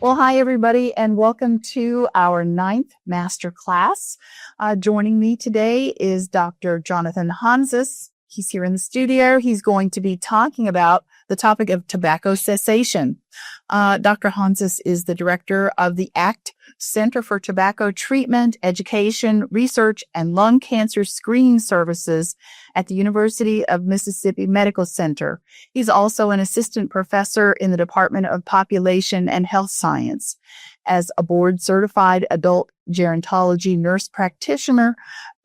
Well, hi, everybody, and welcome to our 9th master class. Joining me today is Dr. Jonathan Hanses. He's here in the studio. He's going to be talking about the topic of tobacco cessation. Dr. Hanses is the director of the ACT Center for Tobacco Treatment, Education, Research, and Lung Cancer Screening Services at the University of Mississippi Medical Center. He's also an assistant professor in the Department of Population and Health Science. As a board-certified adult gerontology nurse practitioner,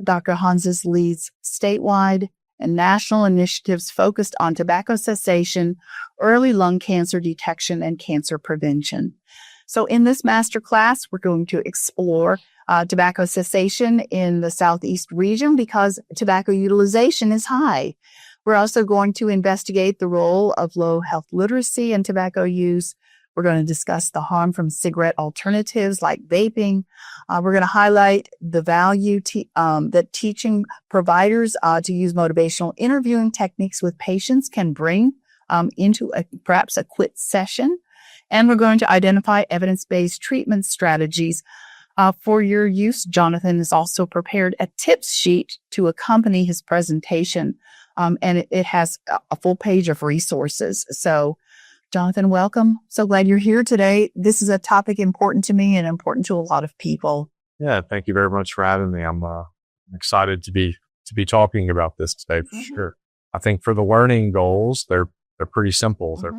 Dr. Hanses leads statewide and national initiatives focused on tobacco cessation, early lung cancer detection, and cancer prevention. So in this master class, we're going to explore tobacco cessation in the Southeast region because tobacco utilization is high. We're also going to investigate the role of low health literacy and tobacco use. We're going to discuss the harm from cigarette alternatives like vaping. We're going to highlight the value that teaching providers to use motivational interviewing techniques with patients can bring into perhaps a quit session. And we're going to identify evidence-based treatment strategies for your use. Jonathan has also prepared a tips sheet to accompany his presentation, and it has a full page of resources. So Jonathan, welcome. So glad you're here today. This is a topic important to me and important to a lot of people. Yeah, thank you very much for having me. I'm excited to be talking about this today for sure. I think for the learning goals, they're pretty simple. They're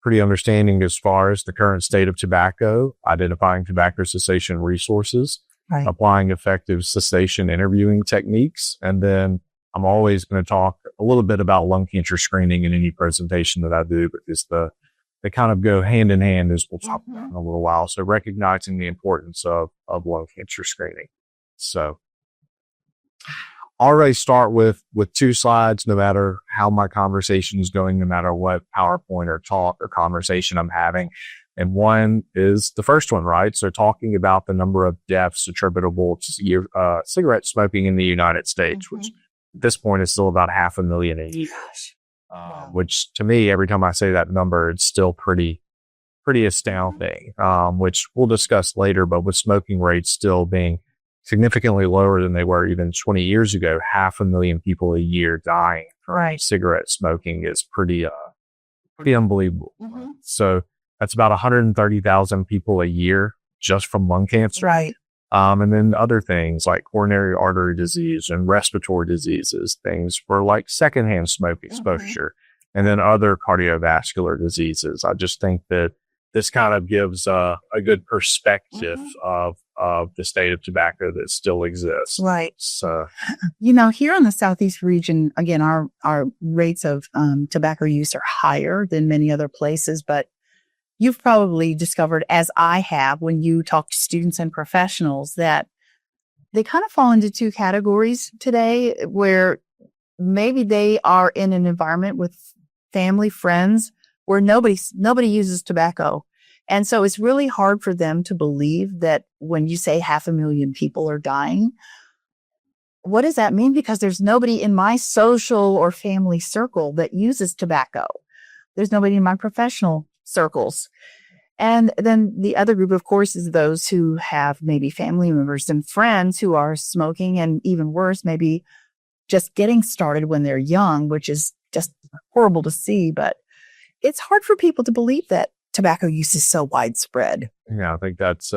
pretty understanding as far as the current state of tobacco, identifying tobacco cessation resources, applying effective cessation interviewing techniques, and then I'm always going to talk a little bit about lung cancer screening in any presentation that I do, because they kind of go hand in hand, as we'll talk about in a little while. So recognizing the importance of lung cancer screening. So I'll already start with 2 slides, no matter how my conversation is going, no matter what PowerPoint or talk or conversation I'm having. And one is the first one, right? So talking about the number of deaths attributable to cigarette smoking in the United States, which at this point is still about 500,000 a year. Which to me, every time I say that number, it's still pretty astounding, which we'll discuss later. But with smoking rates still being significantly lower than they were even 20 years ago, 500,000 people a year dying from cigarette smoking is pretty unbelievable. So that's about 130,000 people a year just from lung cancer. And then other things like coronary artery disease and respiratory diseases, things for like secondhand smoke exposure, and then other cardiovascular diseases. I just think that this kind of gives a good perspective of the state of tobacco that still exists. So, here in the Southeast region, again, our rates of tobacco use are higher than many other places, but you've probably discovered, as I have, when you talk to students and professionals, that they kind of fall into 2 categories today, where maybe they are in an environment with family, friends, where nobody uses tobacco. And so it's really hard for them to believe that when you say 500,000 people are dying, what does that mean? Because there's nobody in my social or family circle that uses tobacco. There's nobody in my professional circles. And then the other group, of course, is those who have maybe family members and friends who are smoking, and even worse, maybe just getting started when they're young, which is just horrible to see. But it's hard for people to believe that tobacco use is so widespread. Yeah, I think that's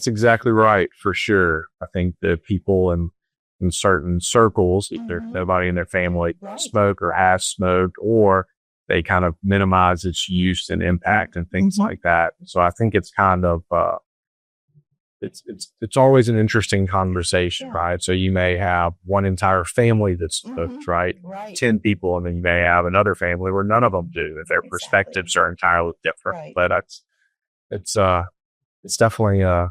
exactly right, for sure. I think that people in certain circles, either nobody in their family smoke or has smoked, or they kind of minimize its use and impact and things like that. So I think it's kind of, it's always an interesting conversation, right? So you may have one entire family that's smoked, right? 10 people, and then you may have another family where none of them do, if their perspectives are entirely different. But it's definitely an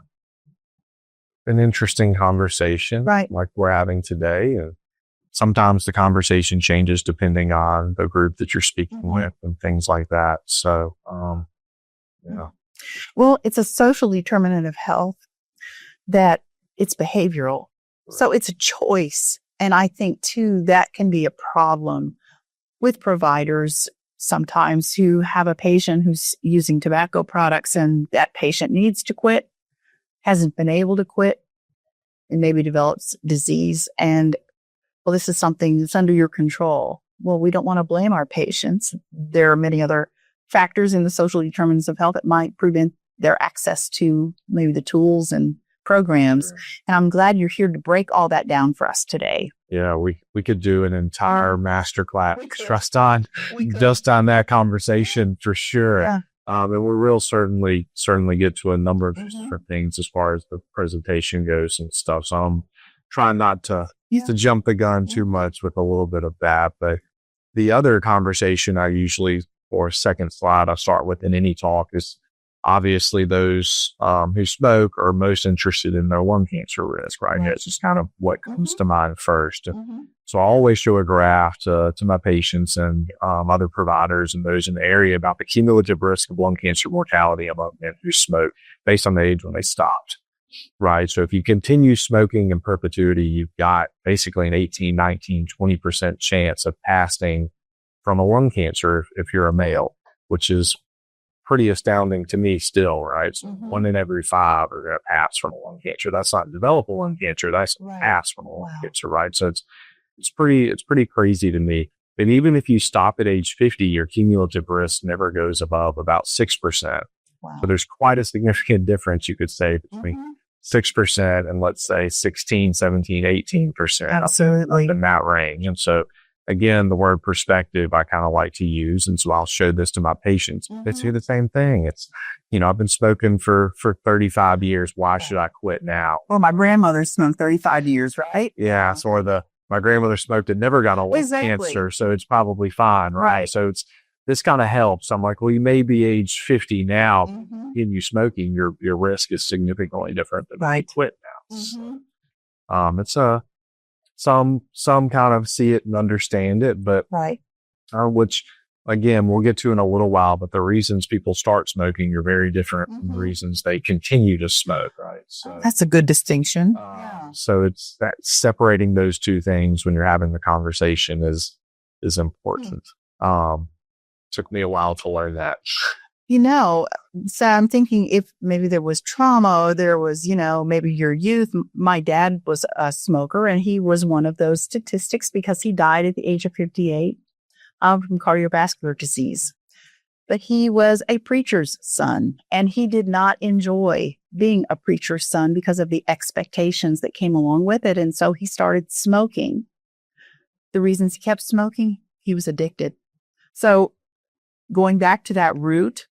interesting conversation, like we're having today. And sometimes the conversation changes depending on the group that you're speaking with and things like that. So, Well, it's a social determinant of health that it's behavioral. So it's a choice. And I think, too, that can be a problem with providers sometimes who have a patient who's using tobacco products and that patient needs to quit, hasn't been able to quit, and maybe develops disease. And, well, this is something that's under your control. Well, we don't want to blame our patients. There are many other factors in the social determinants of health that might prevent their access to maybe the tools and programs. Sure. And I'm glad you're here to break all that down for us today. Yeah, we could do an entire masterclass just on that conversation for sure. Yeah. And we'll certainly get to a number of different things as far as the presentation goes and stuff. So I'm trying not to jump the gun too much with a little bit of that. But the other conversation I usually, or second slide I start with in any talk, is obviously those who smoke are most interested in their lung cancer risk, right? It's just kind of what comes to mind first. So I always show a graph to my patients and other providers and those in the area about the cumulative risk of lung cancer mortality among men who smoke based on the age when they stopped, right? So if you continue smoking in perpetuity, you've got basically an 18, 19, 20% chance of passing from a lung cancer if you're a male, which is pretty astounding to me still, right? So 1 in every 5 are going to pass from a lung cancer. That's not develop a lung cancer. That's pass from a lung cancer, right? So it's pretty crazy to me. But even if you stop at age 50, your cumulative risk never goes above about 6%. Wow. So there's quite a significant difference, you could say, between 6% and let's say 16, 17, 18%. Absolutely. In that range. And so again, the word perspective I kind of like to use. And so I'll show this to my patients. They say the same thing. It's, I've been smoking for 35 years. Why should I quit now? Well, my grandmother smoked 35 years, right? Yeah. So my grandmother smoked and never got a lung cancer. So it's probably fine. Right. So this kind of helps. I'm like, well, you may be age 50 now in you smoking, your risk is significantly different than when you quit now. So, it's some kind of see it and understand it, but which again, we'll get to in a little while, but the reasons people start smoking are very different from the reasons they continue to smoke, right? So that's a good distinction. So it's that separating those two things when you're having the conversation is important. Took me a while to learn that. So I'm thinking if maybe there was trauma, or there was, maybe your youth. My dad was a smoker, and he was one of those statistics because he died at the age of 58 from cardiovascular disease. But he was a preacher's son, and he did not enjoy being a preacher's son because of the expectations that came along with it. And so he started smoking. The reasons he kept smoking, he was addicted. So going back to that root,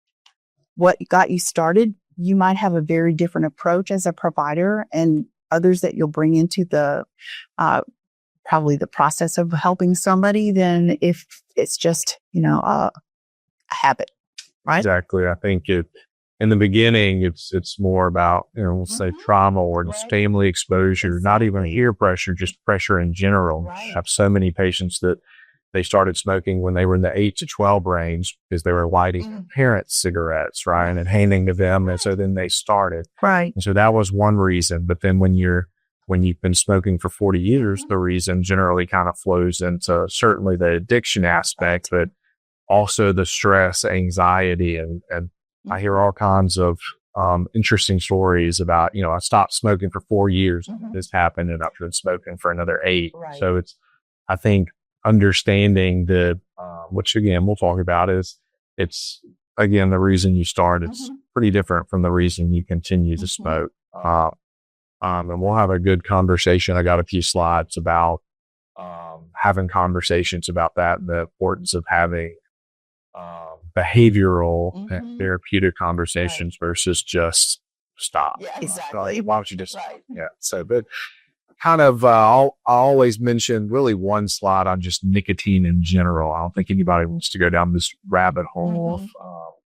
what got you started, you might have a very different approach as a provider and others that you'll bring into the probably the process of helping somebody than if it's just, a habit, right? Exactly. I think in the beginning, it's more about, we'll say trauma or just family exposure, not even peer pressure, just pressure in general. I have so many patients that they started smoking when they were in the 8 to 12 range because they were lighting their parents' cigarettes, right? And handing to them. And so then they started. Right. And so that was one reason. But then when you've been smoking for 40 years, the reason generally kind of flows into certainly the addiction aspect, but also the stress, anxiety, and I hear all kinds of interesting stories about, I stopped smoking for 4 years. This happened and I've been smoking for another 8. Right. So I think understanding which again, we'll talk about it's again, the reason you start, it's pretty different from the reason you continue to smoke. And we'll have a good conversation. I got a few slides about, having conversations about that and the importance of having, behavioral and therapeutic conversations versus just stop. Yeah, exactly. Why don't you just, So, but kind of, I always mention really one slide on just nicotine in general. I don't think anybody wants to go down this rabbit hole of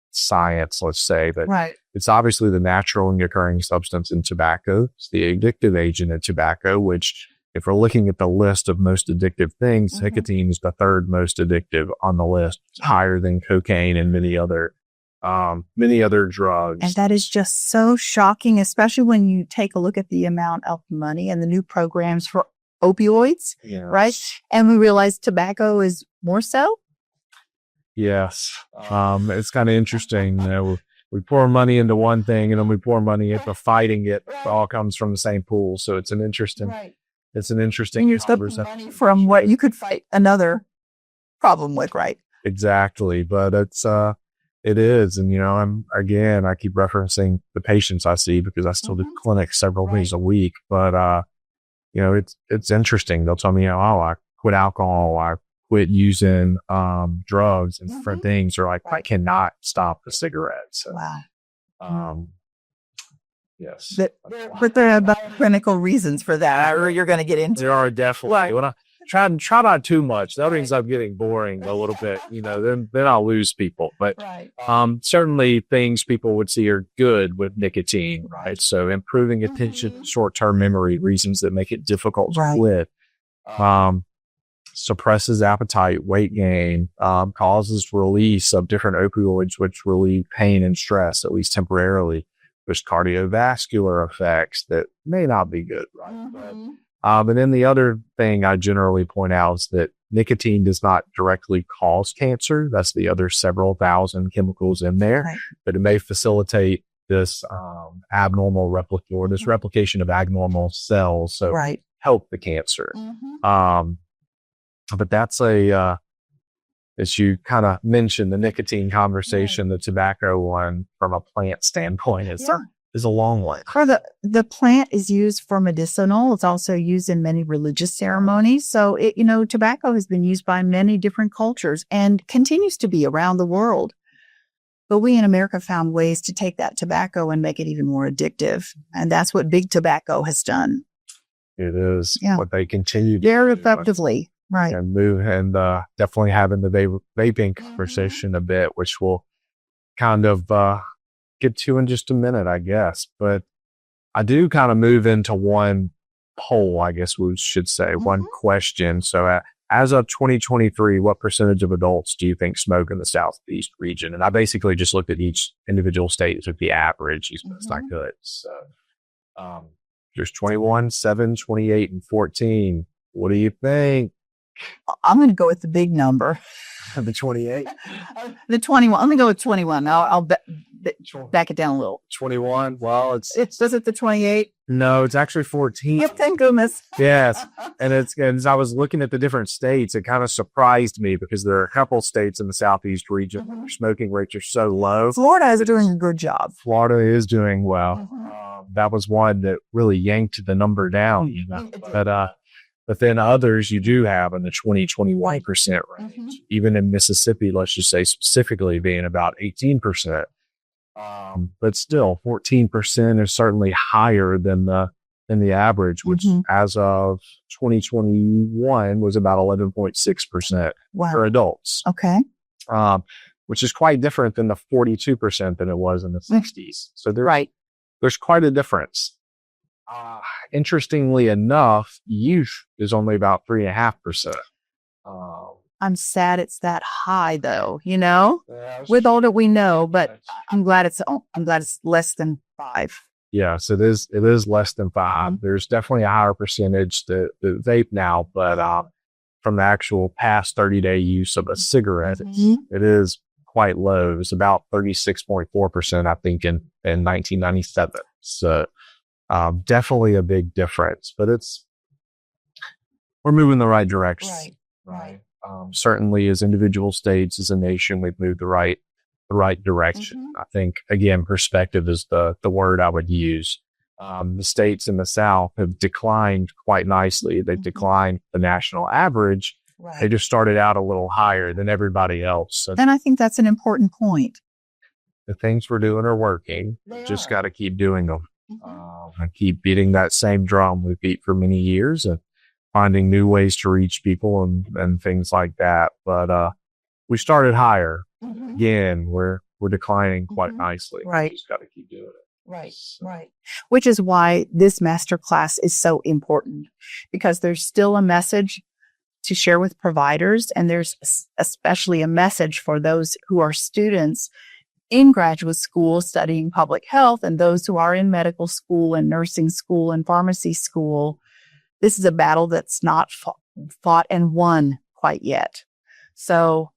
science, let's say, but it's obviously the natural and occurring substance in tobacco. It's the addictive agent in tobacco, which if we're looking at the list of most addictive things, nicotine is the third most addictive on the list, higher than cocaine and many other drugs. And that is just so shocking, especially when you take a look at the amount of money and the new programs for opioids, right? And we realize tobacco is more so. Yes. It's kind of interesting. We pour money into one thing and then we pour money into fighting it. It all comes from the same pool. So it's an interesting, it's an interesting. And you're spending money from what you could fight another problem with, right? Exactly. But it is. And, I keep referencing the patients I see because I still do clinics several days a week. But, it's interesting. They'll tell me, I quit alcohol. I quit using drugs and different things. Or like, I cannot stop the cigarettes. So, Wow. Yes. But there are clinical reasons for that, or you're going to get into. There are definitely. When I try not too much, that ends up getting boring a little bit, then I'll lose people. But certainly things people would see are good with nicotine, right? So improving attention, short-term memory, reasons that make it difficult to quit, suppresses appetite, weight gain, causes release of different opioids, which relieve pain and stress, at least temporarily. There's cardiovascular effects that may not be good, right? And then the other thing I generally point out is that nicotine does not directly cause cancer. That's the other several thousand chemicals in there, but it may facilitate this abnormal replication of abnormal cells. So help the cancer. But that's as you kind of mentioned, the nicotine conversation, the tobacco one from a plant standpoint is a long one. The plant is used for medicinal. It's also used in many religious ceremonies. So, tobacco has been used by many different cultures and continues to be around the world. But we in America found ways to take that tobacco and make it even more addictive. And that's what big tobacco has done. It is what they continue to very effectively. Right. And move and definitely having the vaping conversation a bit, which we'll kind of get to in just a minute, I guess. But I do kind of move into one poll, I guess we should say, one question. So as of 2023, what percentage of adults do you think smoke in the Southeast region? And I basically just looked at each individual state with the average as best I could. So there's 21, 7, 28, and 14. What do you think? I'm going to go with the big number. The 28? The 21. I'm going to go with 21. I'll back it down a little. 21? Well, Does it the 28? No, it's actually 14. Yep, thank goodness. Yes. And as I was looking at the different states, it kind of surprised me because there are a couple states in the Southeast region where smoking rates are so low. Florida is doing a good job. Florida is doing well. That was one that really yanked the number down. But then others you do have in the 20-21% range. Even in Mississippi, let's just say specifically being about 18%. But still 14% is certainly higher than the average, which as of 2021 was about 11.6% for adults. Okay. Which is quite different than the 42% than it was in the 60s. So there's quite a difference. Interestingly enough, youth is only about 3.5%. I'm sad it's that high, though. With all that we know, but I'm glad it's less than 5. Yes, it is less than 5. There's definitely a higher percentage that vape now, but from the actual past 30-day use of a cigarette, it is quite low. It's about 36.4%, I think, in 1997. So definitely a big difference, but we're moving in the right direction. Right. Certainly as individual states, as a nation, we've moved the right direction. I think, again, perspective is the word I would use. The states in the South have declined quite nicely. They've declined the national average. They just started out a little higher than everybody else. So and I think that's an important point. The things we're doing are working. Just got to keep doing them. And keep beating that same drum we beat for many years and finding new ways to reach people and things like that. But we started higher. Again, we're declining quite nicely. Right. We just got to keep doing it. Right. Which is why this masterclass is so important, because there's still a message to share with providers, and there's especially a message for those who are students in graduate school studying public health and those who are in medical school and nursing school and pharmacy school. This is a battle that's not fought and won quite yet. So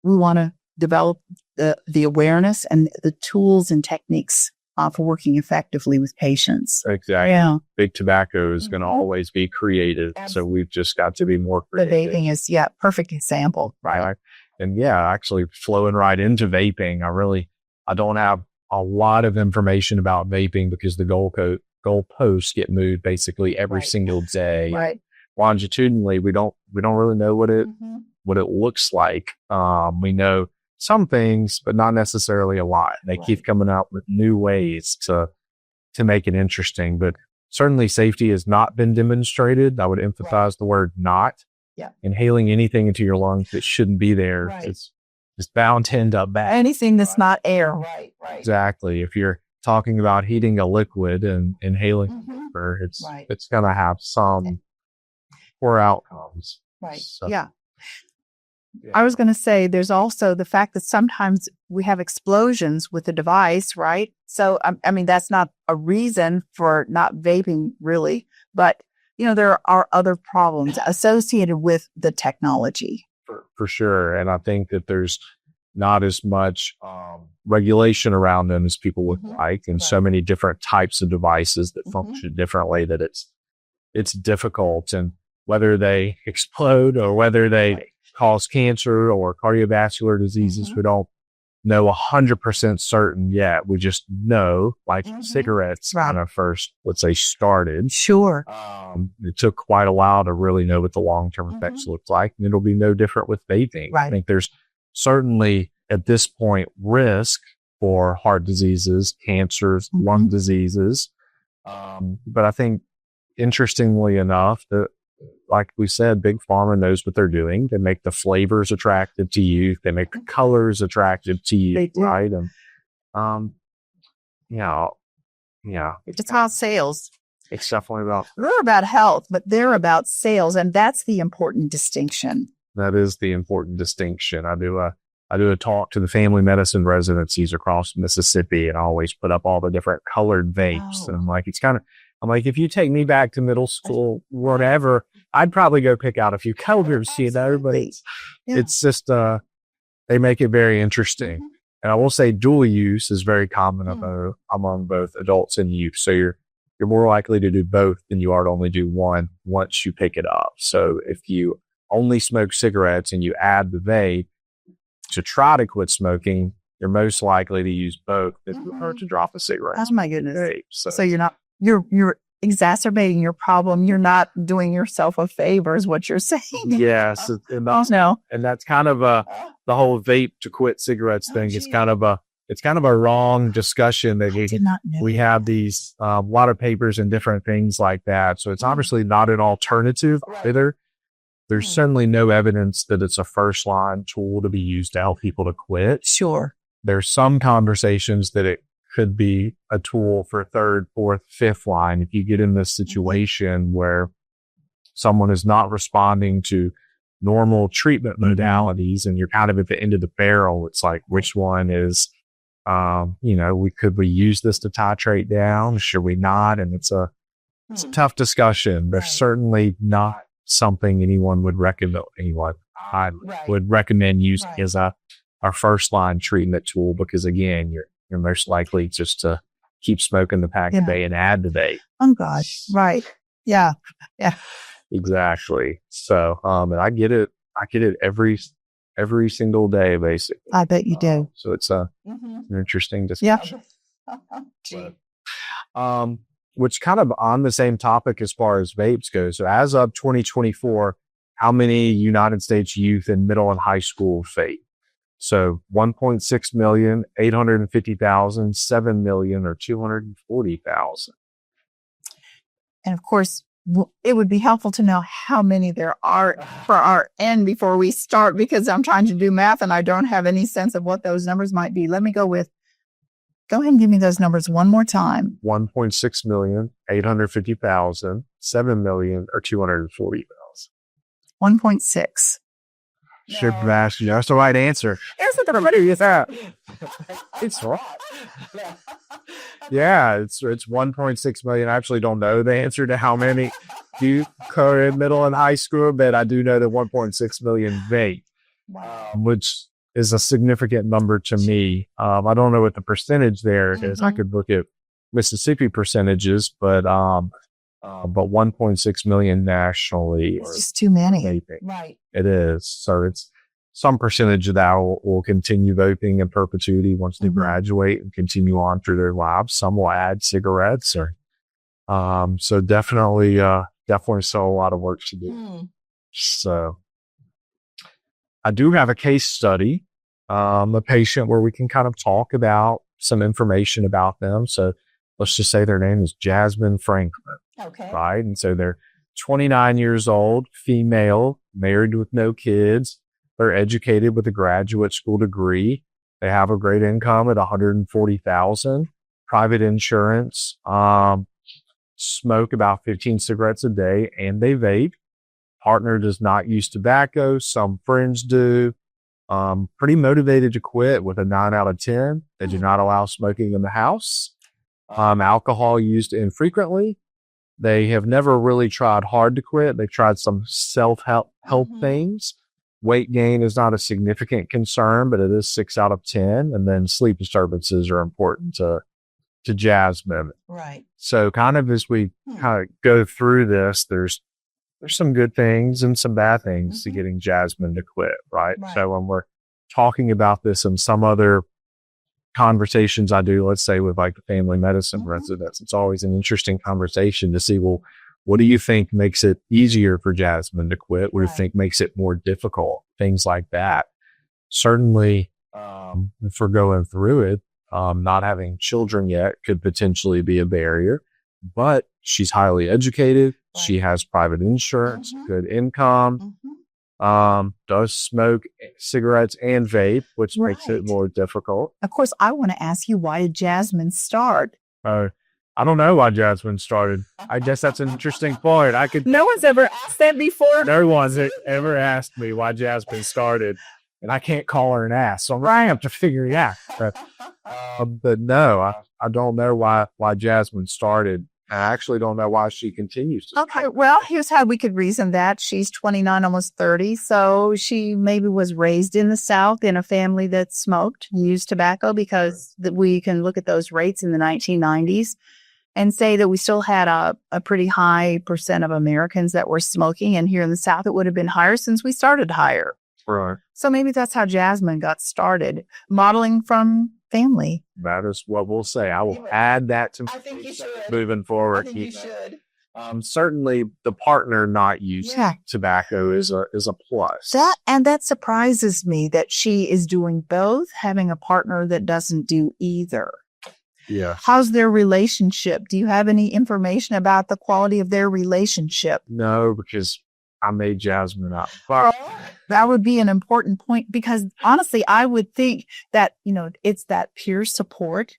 we want to develop the awareness and the tools and techniques for working effectively with patients. Exactly. Yeah. Big tobacco is going to always be creative. So we've just got to be more creative. The vaping is, perfect example. Right. And actually flowing right into vaping, I don't have a lot of information about vaping because the goalposts get moved basically every single day. Right. Longitudinally, we don't really know what it looks like. We know some things, but not necessarily a lot. They keep coming out with new ways to make it interesting, but certainly safety has not been demonstrated. I would emphasize the word not. Yeah. Inhaling anything into your lungs that shouldn't be there is bound to end up bad. Anything that's not air. Right. Exactly. If you're talking about heating a liquid and inhaling vapor, it's going to have some poor outcomes. Right. So, yeah. I was going to say there's also the fact that sometimes we have explosions with the device, right? So, I mean, that's not a reason for not vaping really, but there are other problems associated with the technology. For sure. And I think that there's not as much regulation around them as people would like, and so many different types of devices that function differently that it's difficult. And whether they explode or whether they cause cancer or cardiovascular diseases, we don't know 100% certain yet. We just know, like cigarettes kind of first, let's say, started. Sure. It took quite a while to really know what the long-term effects look like. And it'll be no different with vaping. Right. I think there's certainly at this point risk for heart diseases, cancers, lung diseases. But I think interestingly enough, that like we said, Big Pharma knows what they're doing. They make the flavors attractive to you. They make the colors attractive to you. They do. Right. And, It's about sales. It's definitely about. They're about health, but they're about sales. And that's the important distinction. That is the important distinction. I do a talk to the family medicine residencies across Mississippi, and I always put up all the different colored vapes. And I'm like, if you take me back to middle school, whatever, I'd probably go pick out a few colors, but it's just, they make it very interesting. And I will say dual use is very common among both adults and youth. So you're more likely to do both than you are to only do one once you pick it up. So if you only smoke cigarettes and you add the vape to try to quit smoking, you're most likely to use both than you are to drop a cigarette. Oh my goodness. Vape. So you're exacerbating your problem. You're not doing yourself a favor is what you're saying. Yes. And that's kind of the whole vape to quit cigarettes thing. It's kind of a wrong discussion that we have these, a lot of papers and different things like that. So it's obviously not an alternative either. There's certainly no evidence that it's a first line tool to be used to help people to quit. Sure. There's some conversations that it could be a tool for third, fourth, fifth line. If you get in this situation where someone is not responding to normal treatment modalities and you're kind of at the end of the barrel, it's like, which one is, could we use this to titrate down? Should we not? And it's a tough discussion. There's certainly not something anyone would recommend. I would recommend using as our first line treatment tool, because again, you're most likely just to keep smoking the pack a day and add the vape. Oh gosh. Right. Yeah. Yeah. Exactly. So, and I get it every single day, basically. I bet you do. So it's an interesting discussion. Yeah. Which kind of on the same topic as far as vapes go. So as of 2024, how many United States youth in middle and high school vape? So 1.6 million, 850,000, 7 million, or 240,000. And of course, it would be helpful to know how many there are for our end before we start, because I'm trying to do math and I don't have any sense of what those numbers might be. Let me go ahead and give me those numbers one more time. 1.6 million, 850,000, 7 million, or 240,000. 1.6. Should have asked you. That's the right answer. It's right. Yeah, it's 1.6 million. I actually don't know the answer to how many youth are in middle and high school, but I do know that 1.6 million vape, which is a significant number to me. I don't know what the percentage there is. I could look at Mississippi percentages, but 1.6 million nationally. It's just too many. Vaping. Right. It is. So it's some percentage of that will continue vaping in perpetuity once they graduate and continue on through their lives. Some will add cigarettes or, so definitely still a lot of work to do. So I do have a case study, a patient where we can kind of talk about some information about them. So let's just say their name is Jasmine Franklin. Okay. Right. And so they're 29 years old, female, married with no kids. They're educated with a graduate school degree. They have a great income at $140,000, private insurance, smoke about 15 cigarettes a day, and they vape. Partner does not use tobacco. Some friends do. Pretty motivated to quit with a 9 out of 10. They do not allow smoking in the house. Alcohol used infrequently. They have never really tried hard to quit. They've tried some self-help things. Weight gain is not a significant concern, but it is 6 out of 10. And then sleep disturbances are important to Jasmine. Right. So kind of as we kind of go through this, there's some good things and some bad things to getting Jasmine to quit, right? So when we're talking about this in some other conversations I do, let's say with like the family medicine residents, it's always an interesting conversation to see, well, what do you think makes it easier for Jasmine to quit? What do you think makes it more difficult? Things like that. Certainly, if we're going through it, not having children yet could potentially be a barrier, but she's highly educated. She has private insurance, good income, does smoke cigarettes and vape, which makes it more difficult. Of course, I want to ask you, why did Jasmine start? I don't know why Jasmine started. I guess that's an interesting point. No one's ever asked that before. No one's ever asked me why Jasmine started, and I can't call her and ask. So I have to figure it out. But no, I don't know why Jasmine started. I actually don't know why she continues to. Okay, well, here's how we could reason that. She's 29, almost 30. So she maybe was raised in the South in a family that smoked, used tobacco, because we can look at those rates in the 1990s and say that we still had a pretty high percent of Americans that were smoking. And here in the South, it would have been higher since we started higher. Right. So maybe that's how Jasmine got started, modeling from family. That is what we'll say. I will add that to moving forward. I think you should. Certainly the partner not using tobacco is a plus. That surprises me that she is doing both, having a partner that doesn't do either. Yeah. How's their relationship? Do you have any information about the quality of their relationship? No, because I made Jasmine up. That would be an important point, because honestly, I would think that, it's that peer support.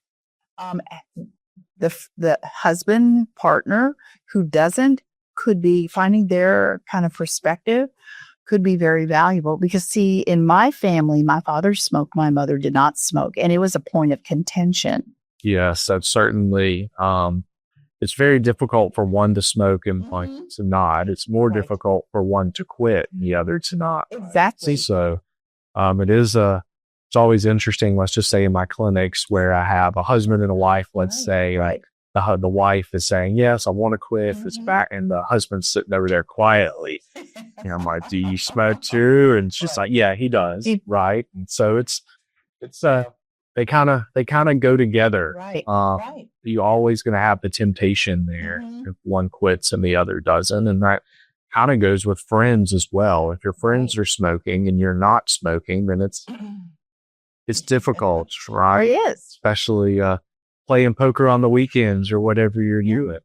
The husband partner who doesn't could be finding their kind of perspective could be very valuable, because see, in my family, my father smoked, my mother did not smoke, and it was a point of contention. Yes, that's certainly, it's very difficult for one to smoke and one to not. It's more difficult for one to quit and the other to not. Exactly. So, it's always interesting. Let's just say in my clinics where I have a husband and a wife, let's say like the wife is saying, yes, I want to quit this back. And the husband's sitting over there quietly. And I'm like, do you smoke too? And she's like, yeah, he does. Right. And so it's they kind of go together. Right. You're always going to have the temptation there if one quits and the other doesn't. And that kind of goes with friends as well. If your friends are smoking and you're not smoking, then it's difficult, right? It is. Especially playing poker on the weekends or whatever you're doing.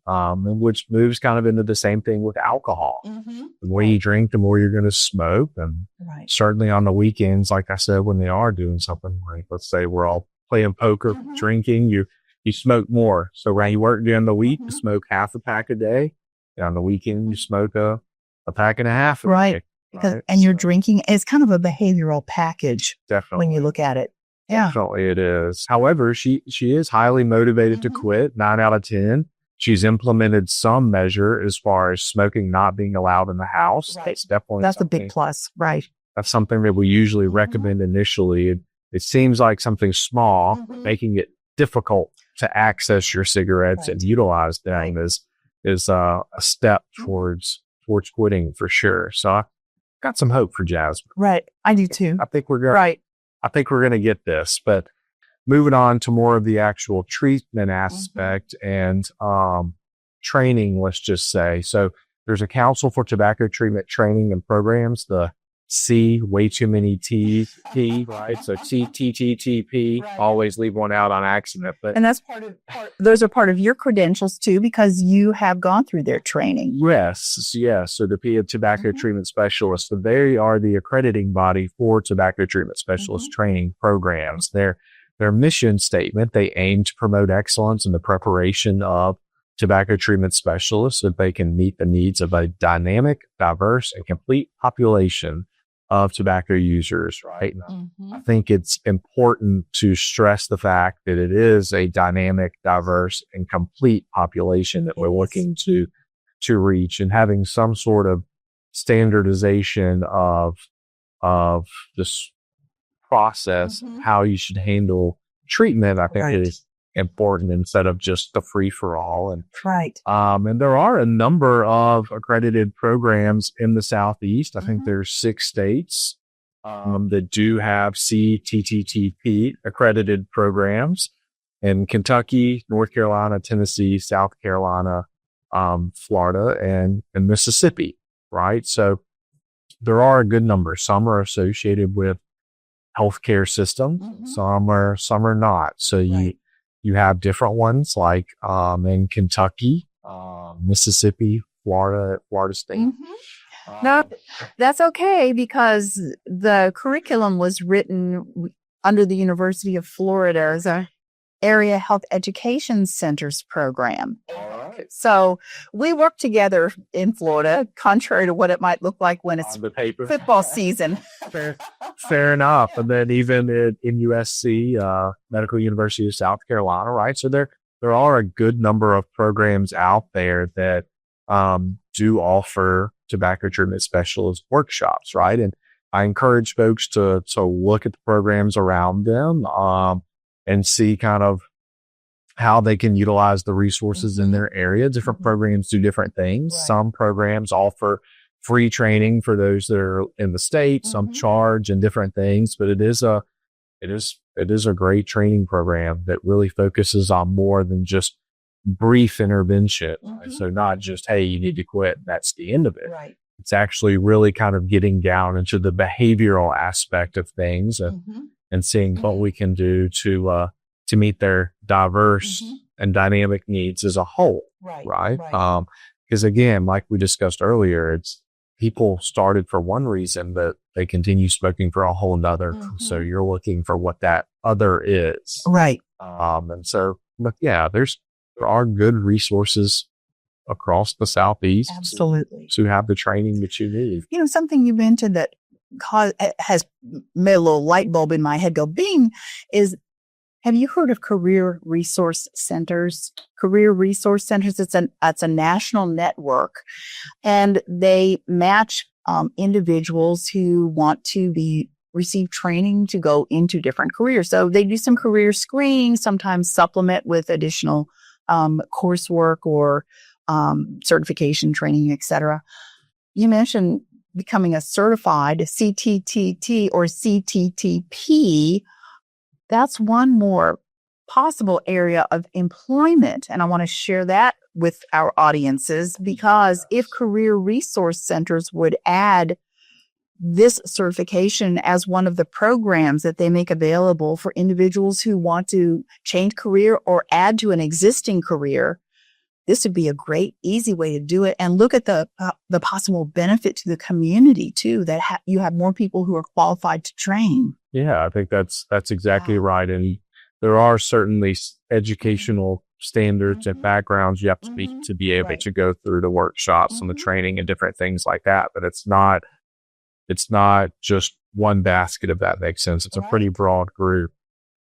Which moves kind of into the same thing with alcohol. The more you drink, the more you're going to smoke. And certainly on the weekends, like I said, when they are doing something, like let's say we're all playing poker, drinking, you smoke more. So when you work during the week, you smoke half a pack a day. And on the weekend, you smoke a pack and a half a day. And you're drinking. It's kind of a behavioral package. Definitely. When you look at it. Yeah. Definitely it is. However, she is highly motivated to quit, 9 out of 10. She's implemented some measure as far as smoking not being allowed in the house. Right. That's definitely a big plus. Right. That's something that we usually recommend initially. It seems like something small, making it difficult to access your cigarettes and utilize them is a step towards quitting for sure. So I got some hope for Jasmine. Right. I do too. I think we're going to get this, but moving on to more of the actual treatment aspect and, training, let's just say. So there's a Council for Tobacco Treatment Training and Programs, the C, way too many T, right? So TTTTP, always leave one out on accident. But and that's those are part of your credentials too, because you have gone through their training. Yes. So the P of Tobacco Treatment Specialists, so they are the accrediting body for tobacco treatment specialist training programs. Their mission statement, they aim to promote excellence in the preparation of tobacco treatment specialists so that they can meet the needs of a dynamic, diverse, and complete population of tobacco users, right? I think it's important to stress the fact that it is a dynamic, diverse, and complete population that we're looking to reach, and having some sort of standardization of this process, how you should handle treatment, I think is important instead of just the free for all. And and there are a number of accredited programs in the Southeast. I think there's 6 states that do have CTTTP accredited programs, in Kentucky, North Carolina, Tennessee, South Carolina, Florida, and Mississippi, right? So there are a good number. Some are associated with healthcare system, some are not. So you have different ones like in Kentucky, Mississippi, Florida State. No, that's okay, because the curriculum was written under the University of Florida as a Area Health Education Centers program. So we work together in Florida, contrary to what it might look like when it's football season. Fair enough. And then even in USC, Medical University of South Carolina, right? So there are a good number of programs out there that do offer tobacco treatment specialist workshops, right? And I encourage folks to look at the programs around them and see kind of how they can utilize the resources in their area. Different programs do different things. Some programs offer free training for those that are in the state, some charge and different things, but it is a great training program that really focuses on more than just brief intervention. Right? So not just, hey, you need to quit, that's the end of it. Right. It's actually really kind of getting down into the behavioral aspect of things and seeing what we can do to meet their diverse and dynamic needs as a whole. Right. Because again, like we discussed earlier, it's people started for one reason, but they continue smoking for a whole nother. So you're looking for what that other is. Right. And so, but yeah, there are good resources across the Southeast. Absolutely. To have the training that you need. You know, something you mentioned that has made a little light bulb in my head go bing is, have you heard of Career Resource Centers? Career Resource Centers, it's a national network, and they match individuals who want to receive training to go into different careers. So they do some career screening, sometimes supplement with additional coursework or certification training, etc. You mentioned becoming a certified CTTT or CTTP. That's one more possible area of employment. And I want to share that with our audiences, because if Career Resource Centers would add this certification as one of the programs that they make available for individuals who want to change career or add to an existing career, this would be a great, easy way to do it. And look at the possible benefit to the community too, that you have more people who are qualified to train. Yeah, I think that's exactly right. And there are certainly educational standards and backgrounds you have to be to be able to go through the workshops and the training and different things like that. But it's not just one basket, if that makes sense. It's a pretty broad group.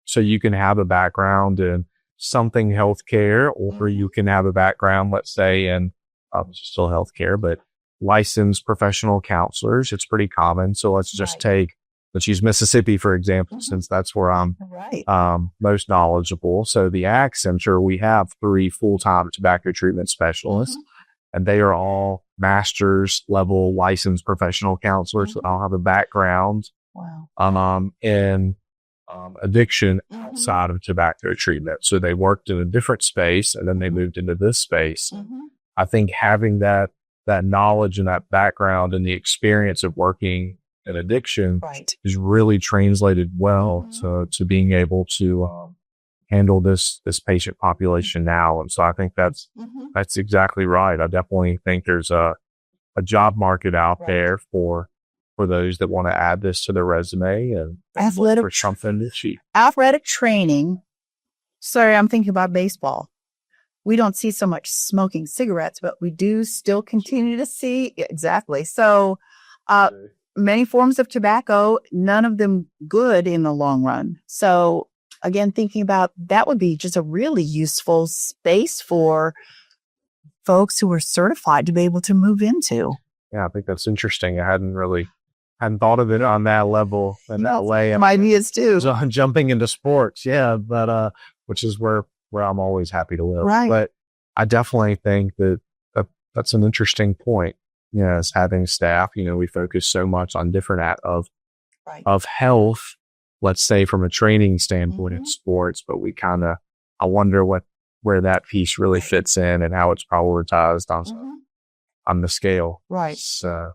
So you can have a background in something healthcare, or you can have a background, let's say, in still healthcare, but licensed professional counselors. It's pretty common. So let's just let's use Mississippi, for example, since that's where I'm most knowledgeable. So the Ag Center, we have 3 full-time tobacco treatment specialists, and they are all master's level licensed professional counselors that all have a background in addiction outside of tobacco treatment. So they worked in a different space and then they moved into this space. I think having that knowledge and that background and the experience of working in addiction is really translated well to being able to handle this patient population now. And so I think that's exactly right. I definitely think there's a job market out there for those that want to add this to their resume and look for something to achieve. Athletic training. Sorry, I'm thinking about baseball. We don't see so much smoking cigarettes, but we do still continue to see. Exactly. So many forms of tobacco, none of them good in the long run. So again, thinking about that would be just a really useful space for folks who are certified to be able to move into. Yeah, I think that's interesting. I hadn't thought of it on that level in that way. My ideas too. So jumping into sports, but which is where I'm always happy to live. Right. But I definitely think that's an interesting point. As having staff, we focus so much on different of health, let's say from a training standpoint in sports, but I wonder where that piece really fits in and how it's prioritized on the scale. Right. So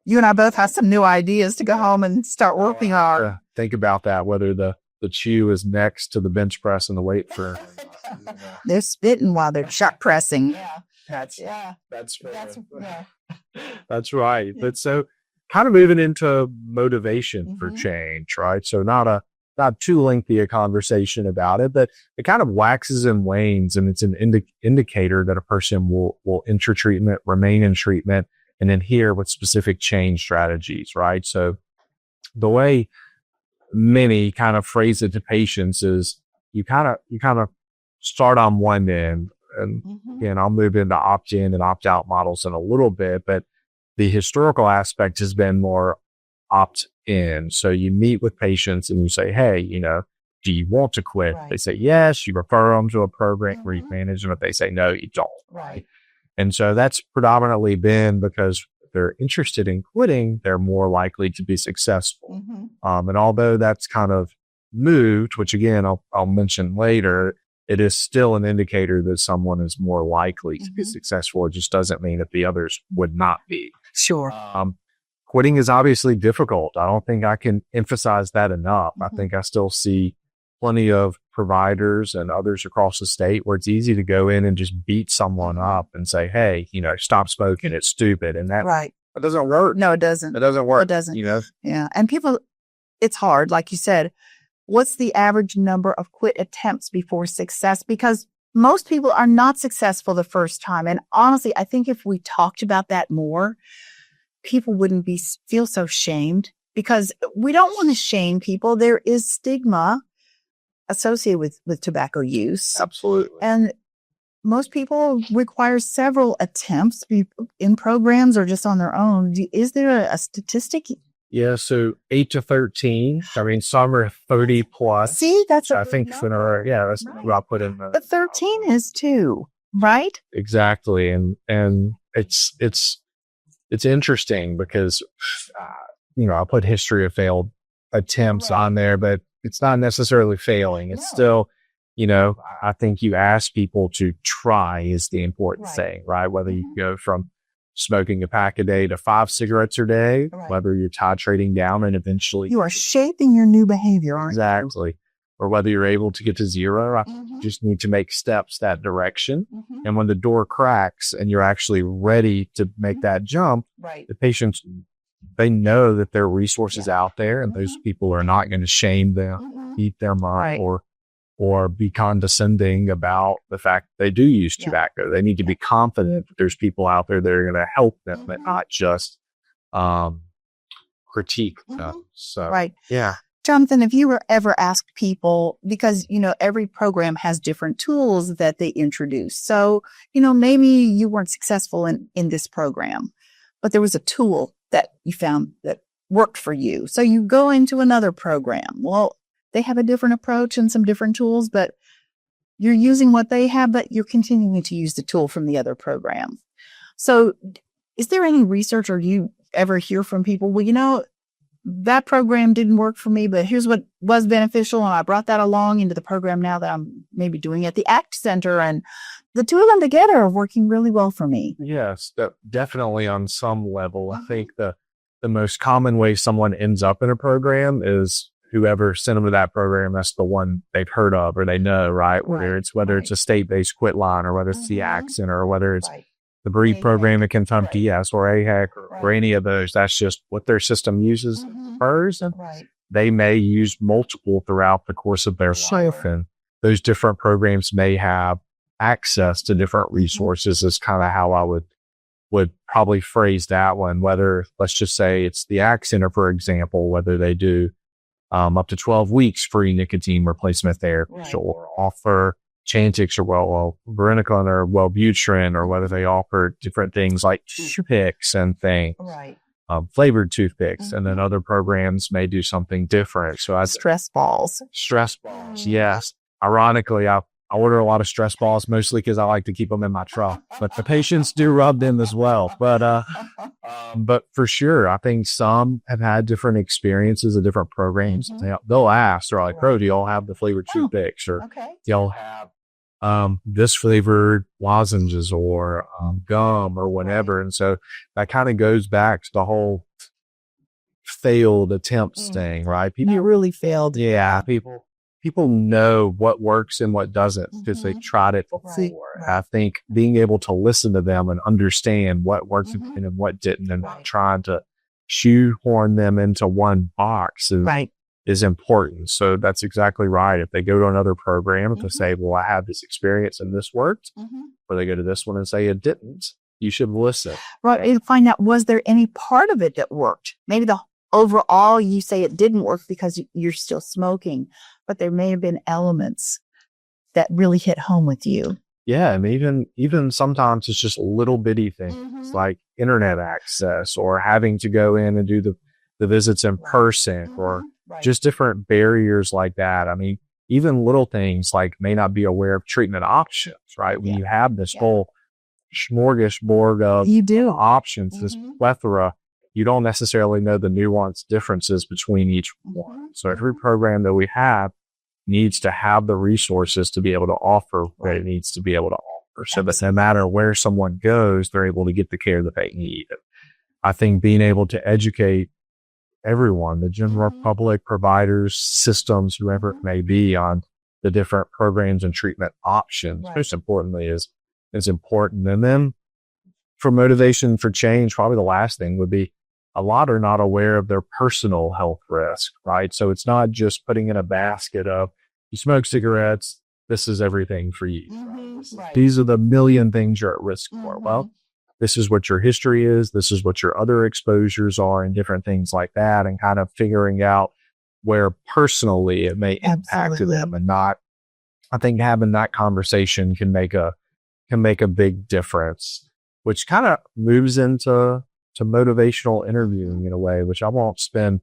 you and I both have some new ideas to go home and start working on. Think about that, whether the chew is next to the bench press and the weight for. They're spitting while they're chuck pressing. That's right. But so kind of moving into motivation for change, right? So not too lengthy a conversation about it, but it kind of waxes and wanes, and it's an indicator that a person will enter treatment, remain in treatment, and adhere with specific change strategies, right? So the way many kind of phrase it to patients is you kind of start on one end, and again, I'll move into opt-in and opt-out models in a little bit, but the historical aspect has been more opt-in. So you meet with patients and you say, hey, do you want to quit? They say yes. You refer them to a program where you manage them. If they say no, you don't. Right. And so that's predominantly been because if they're interested in quitting, they're more likely to be successful. And although that's kind of moved, which again, I'll mention later, it is still an indicator that someone is more likely to be successful. It just doesn't mean that the others would not be. Sure. Quitting is obviously difficult. I don't think I can emphasize that enough. I think I still see plenty of providers and others across the state where it's easy to go in and just beat someone up and say, hey, stop smoking. It's stupid. And that doesn't work. No, it doesn't. It doesn't work. It doesn't. Yeah. And people, it's hard. Like you said, what's the average number of quit attempts before success? Because most people are not successful the first time. And honestly, I think if we talked about that more, people wouldn't feel so shamed, because we don't want to shame people. There is stigma associated with tobacco use. Absolutely. And most people require several attempts in programs or just on their own. Is there a statistic? Yeah, so 8 to 13. I mean, some are 30 plus. See, that's I think that's what I put in. But 13 is too, right? Exactly, and it's interesting because I put history of failed attempts on there, but it's not necessarily failing. It's still, I think you ask people to try is the important thing, right? Whether you go from smoking a pack a day to 5 cigarettes a day, whether you're titrating down and eventually you are shaping your new behavior, aren't you? Exactly. Or whether you're able to get to 0, I just need to make steps that direction. And when the door cracks and you're actually ready to make that jump, the patients, they know that there are resources out there, and those people are not going to shame them, eat their mind, or be condescending about the fact that they do use tobacco. They need to be confident that there's people out there that are going to help them, but not just critique them. So, yeah. Jonathan, if you were ever asked people, because, every program has different tools that they introduce. So, maybe you weren't successful in this program. but there was a tool that you found that worked for you. So you go into another program. Well, they have a different approach and some different tools, but you're using what they have, but you're continuing to use the tool from the other program. So is there any research, or you ever hear from people, well, that program didn't work for me, but here's what was beneficial, and I brought that along into the program now that I'm maybe doing at the ACT Center, and the two of them together are working really well for me? Yes, definitely on some level. I think the most common way someone ends up in a program is whoever sent them to that program, that's the one they've heard of or they know, right? Whether it's a state-based quit line, or whether it's the ACT Center, or whether it's the Breathe program at Kentucky, yes, or AHEC, or any of those. That's just what their system uses first. They may use multiple throughout the course of their life, and those different programs may have access to different resources is kind of how I would probably phrase that one. Whether, let's just say it's the ACT Center, for example, whether they do up to 12 weeks free nicotine replacement therapy, or offer Chantix or varenicline or Wellbutrin, or whether they offer different things like toothpicks and things, flavored toothpicks, and then other programs may do something different. So stress balls, yes. Ironically, I order a lot of stress balls, mostly because I like to keep them in my truck, but the patients do rub them as well. But for sure, I think some have had different experiences of different programs. They'll ask, they're like, "Bro, do y'all have the flavored toothpicks, or do y'all have this flavored lozenges, or gum, or whatever?" And so that kind of goes back to the whole failed attempts thing, right? People really failed. Yeah, people know what works and what doesn't because they've tried it before. I think being able to listen to them and understand what worked and what didn't, and not trying to shoehorn them into one box is important. So that's exactly right. If they go to another program, if they say, "Well, I had this experience and this worked," or they go to this one and say it didn't, you should listen. Right. And find out, was there any part of it that worked? Maybe overall you say it didn't work because you're still smoking, but there may have been elements that really hit home with you. Yeah. And even sometimes it's just little bitty things like internet access, or having to go in and do the visits in person, or just different barriers like that. I mean, even little things like may not be aware of treatment options, right? When you have this whole smorgasbord of options, this plethora, you don't necessarily know the nuanced differences between each one. So every program that we have needs to have the resources to be able to offer what it needs to be able to offer. So that no matter where someone goes, they're able to get the care that they need. I think being able to educate everyone, the general public, providers, systems, whoever it may be, on the different programs and treatment options, most importantly, is important. And then for motivation for change, probably the last thing would be, a lot are not aware of their personal health risk, right? So it's not just putting in a basket of, you smoke cigarettes, this is everything for you. These are the million things you're at risk for. Well, this is what your history is. This is what your other exposures are, and different things like that, and kind of figuring out where personally it may impact them, and not, I think having that conversation can make a big difference, which kind of moves into motivational interviewing in a way, which I won't spend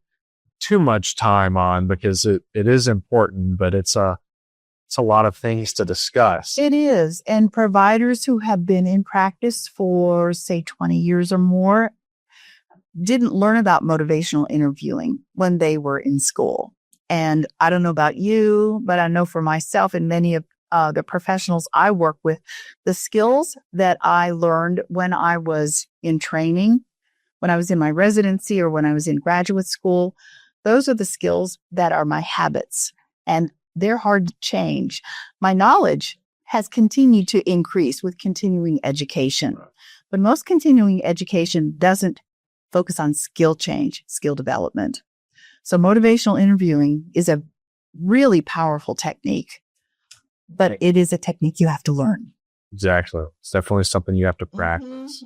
too much time on because it is important, but it's a lot of things to discuss. It is. And providers who have been in practice for, say, 20 years or more didn't learn about motivational interviewing when they were in school. And I don't know about you, but I know for myself and many of the professionals I work with, the skills that I learned when I was in training, when I was in my residency, or when I was in graduate school, those are the skills that are my habits, and they're hard to change. My knowledge has continued to increase with continuing education, but most continuing education doesn't focus on skill change, skill development. So motivational interviewing is a really powerful technique, but it is a technique you have to learn. Exactly. It's definitely something you have to practice.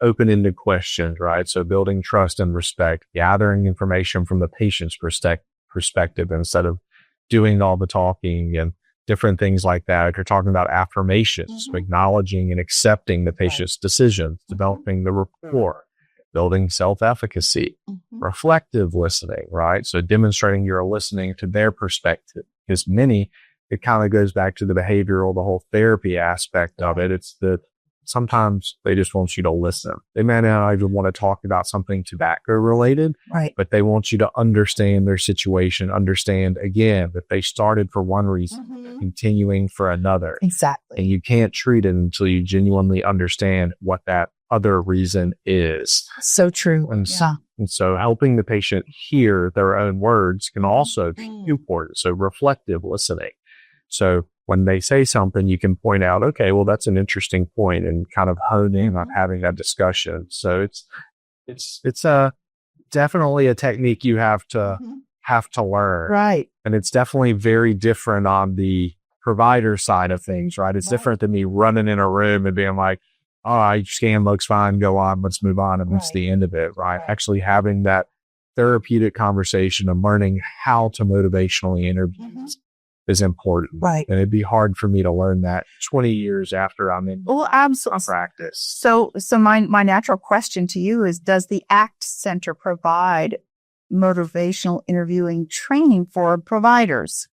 Open-ended questions, right? So building trust and respect, gathering information from the patient's perspective instead of doing all the talking, and different things like that. If you're talking about affirmations, acknowledging and accepting the patient's decisions, developing the rapport, building self-efficacy, reflective listening, right? So demonstrating you're listening to their perspective. Because many, it kind of goes back to the behavioral, the whole therapy aspect of it. It's that sometimes they just want you to listen. They may not even want to talk about something tobacco related, Right. but they want you to understand their situation, understand again that they started for one reason, continuing for another. Exactly. And you can't treat it until you genuinely understand what that other reason is. So true. And so helping the patient hear their own words can also be important. So reflective listening. So when they say something, you can point out, okay, well, that's an interesting point, and kind of hone in on having that discussion. So it's definitely a technique you have to learn. Right. And it's definitely very different on the provider side of things, right? It's different than me running in a room and being like, all right, scan looks fine, go on, let's move on. And that's the end of it, right? Actually having that therapeutic conversation and learning how to motivationally interview is important. Right. And it'd be hard for me to learn that 20 years after I'm in practice. So my natural question to you is, does the ACT Center provide motivational interviewing training for providers?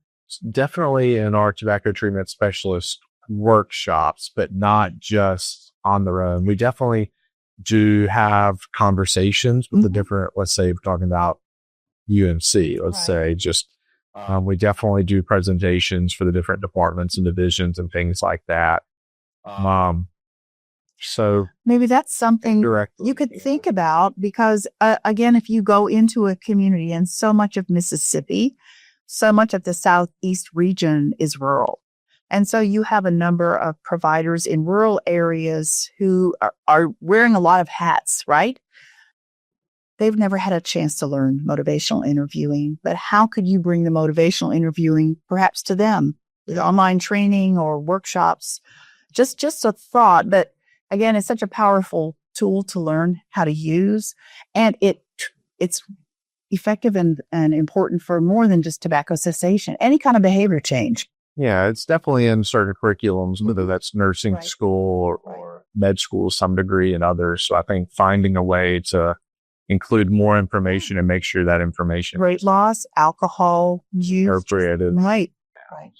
Definitely in our tobacco treatment specialist workshops, but not just on their own. We definitely do have conversations with the different, let's say, if we're talking about UMC, let's say just, we definitely do presentations for the different departments and divisions and things like that. So maybe that's something directly you could think about, because again, if you go into a community, and so much of Mississippi, so much of the Southeast region is rural. And so you have a number of providers in rural areas who are wearing a lot of hats, right? They've never had a chance to learn motivational interviewing, but how could you bring the motivational interviewing perhaps to them with online training or workshops? Just a thought. But again, it's such a powerful tool to learn how to use. And it's effective and important for more than just tobacco cessation, any kind of behavior change. Yeah, it's definitely in certain curriculums, whether that's nursing school or med school to some degree and others. So I think finding a way to include more information and make sure that information weight loss, alcohol use, appropriate.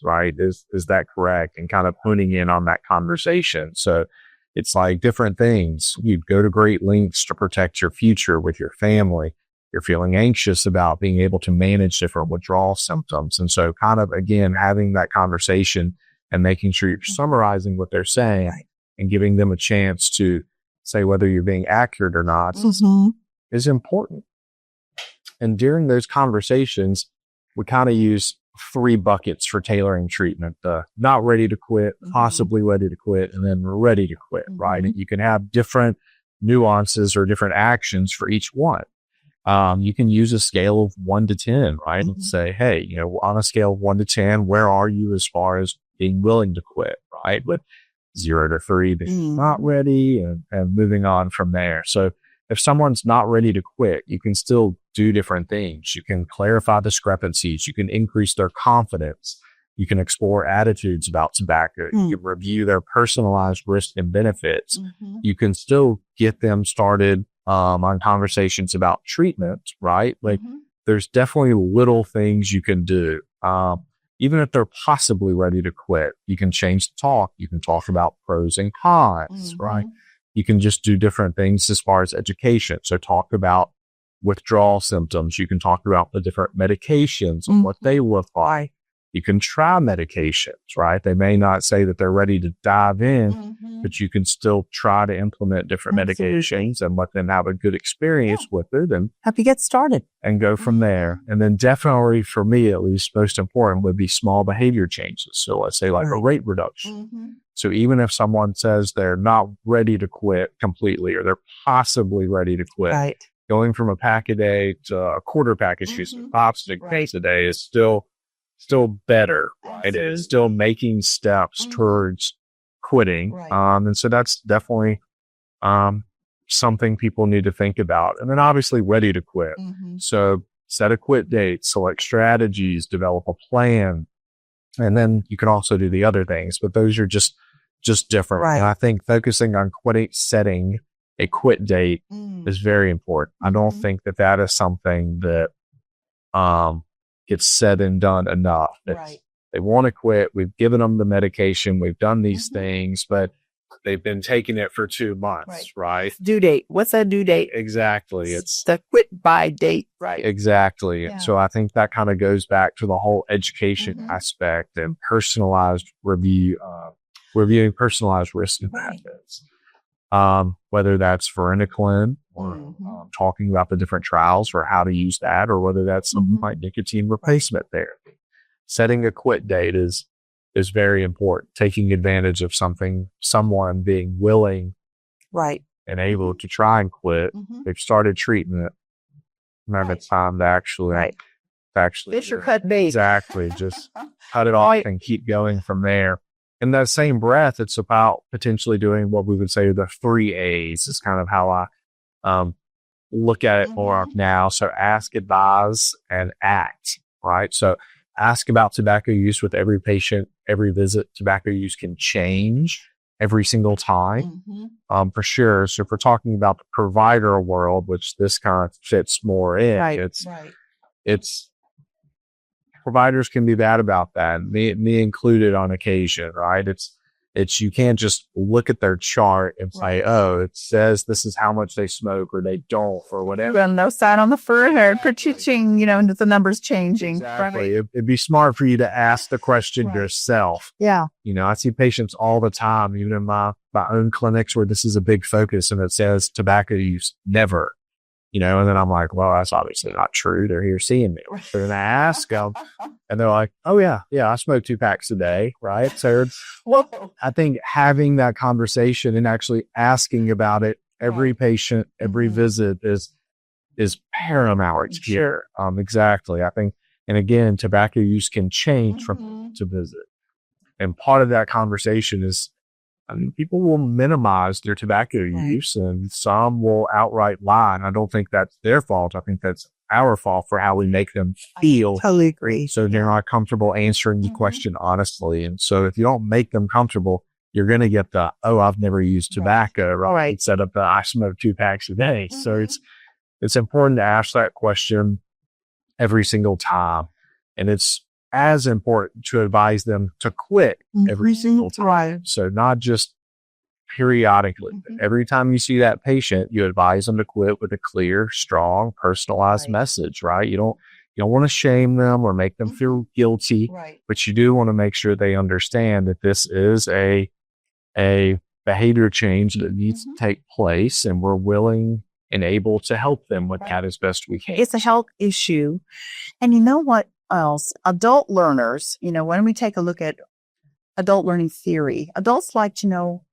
Right. Is that correct? And kind of honing in on that conversation. So it's like different things. You'd go to great lengths to protect your future with your family. You're feeling anxious about being able to manage different withdrawal symptoms. And so kind of, again, having that conversation and making sure you're summarizing what they're saying and giving them a chance to say whether you're being accurate or not is important. And during those conversations, we kind of use 3 buckets for tailoring treatment: not ready to quit, possibly ready to quit, and then ready to quit, right? And you can have different nuances or different actions for each one. You can use a scale of 1 to 10, right? And say, hey, on a scale of 1 to 10, where are you as far as being willing to quit, right? With 0 to 3, being not ready, and moving on from there. So if someone's not ready to quit, you can still do different things. You can clarify discrepancies. You can increase their confidence. You can explore attitudes about tobacco. You can review their personalized risks and benefits. You can still get them started on conversations about treatment, right? Like there's definitely little things you can do. Even if they're possibly ready to quit, you can change the talk. You can talk about pros and cons, right? You can just do different things as far as education. So talk about withdrawal symptoms. You can talk about the different medications and what they look like. You can try medications, right? They may not say that they're ready to dive in, but you can still try to implement different medications and let them have a good experience with it and help you get started and go from there. And then definitely for me, at least, most important would be small behavior changes. So let's say like a rate reduction. So even if someone says they're not ready to quit completely, or they're possibly ready to quit, going from a pack a day to a quarter pack of pops a case a day is still better, right? It is still making steps towards quitting. And so that's definitely something people need to think about. And then obviously ready to quit. So set a quit date, select strategies, develop a plan. And then you can also do the other things, but those are just different. And I think focusing on quitting setting a quit date is very important. I don't think that is something that gets said and done enough. They want to quit. We've given them the medication. We've done these things, but they've been taking it for 2 months, right? Due date. What's that due date? Exactly. It's the quit by date, right? Exactly. Yeah. So I think that kind of goes back to the whole education aspect and personalized reviewing personalized risk and benefits. Whether that's varenicline or talking about the different trials for how to use that, or whether that's something like nicotine replacement therapy. Setting a quit date is very important. Taking advantage of someone being willing and able to try and quit. They've started treatment. Now it's time to actually fish or cut bait. Exactly. Just cut it off and keep going from there. In that same breath, it's about potentially doing what we would say the 3 A's is kind of how I look at it more now. So ask, advise, and act, right? So ask about tobacco use with every patient, every visit. Tobacco use can change every single time, for sure. So if we're talking about the provider world, which this kind of fits more in, it's providers can be bad about that. Me included on occasion, right? It's you can't just look at their chart and say, oh, it says this is how much they smoke or they don't or whatever. Well, no sign on the forehead for teaching, the numbers changing. Exactly. It'd be smart for you to ask the question yourself. Yeah. I see patients all the time, even in my own clinics where this is a big focus and it says tobacco use never. And then I'm like, well, that's obviously not true. They're here seeing me. So then I ask them and they're like, oh yeah, I smoke 2 packs a day. Right. So I think having that conversation and actually asking about it, every patient, every visit is paramount here. Exactly. I think, and again, tobacco use can change from to visit. And part of that conversation is, people will minimize their tobacco use and some will outright lie. And I don't think that's their fault. I think that's our fault for how we make them feel. I totally agree. So they're not comfortable answering the question honestly. And so if you don't make them comfortable, you're going to get the, oh, I've never used tobacco, right? Instead of the, I smoke 2 packs a day. So it's important to ask that question every single time. And it's as important to advise them to quit every single time. So not just periodically. Every time you see that patient, you advise them to quit with a clear, strong, personalized message, right? You don't want to shame them or make them feel guilty, but you do want to make sure they understand that this is a behavior change that needs to take place, and we're willing and able to help them with that as best we can. It's a health issue. And you know what else? Adult learners, when we take a look at adult learning theory, adults like to know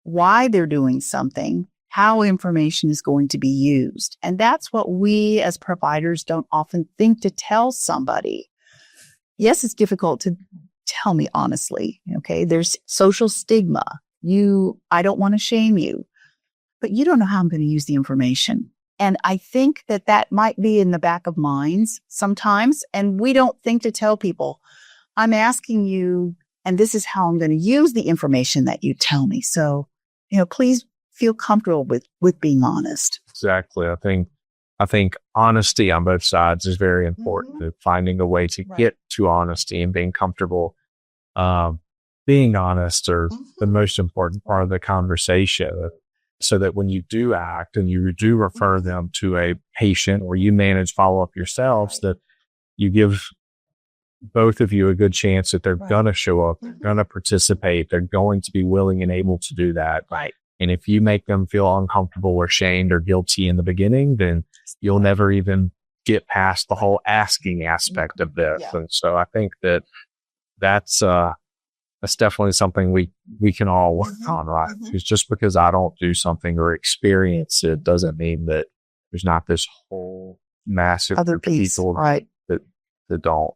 why they're doing something, how information is going to be used. And that's what we as providers don't often think to tell somebody. Yes, it's difficult to tell me honestly. Okay. There's social stigma. I don't want to shame you, but you don't know how I'm going to use the information. And I think that might be in the back of minds sometimes. And we don't think to tell people, I'm asking you, and this is how I'm going to use the information that you tell me. So, please feel comfortable with being honest. Exactly. I think honesty on both sides is very important. Finding a way to get to honesty and being comfortable. Being honest are the most important part of the conversation, so that when you do act and you do refer them to a patient or you manage follow-up yourselves, that you give both of you a good chance that they're going to show up, they're going to participate, they're going to be willing and able to do that. And if you make them feel uncomfortable or shamed or guilty in the beginning, then you'll never even get past the whole asking aspect of this. And so I think that's definitely something we can all work on, right? Because just because I don't do something or experience it doesn't mean that there's not this whole massive other group of people that don't.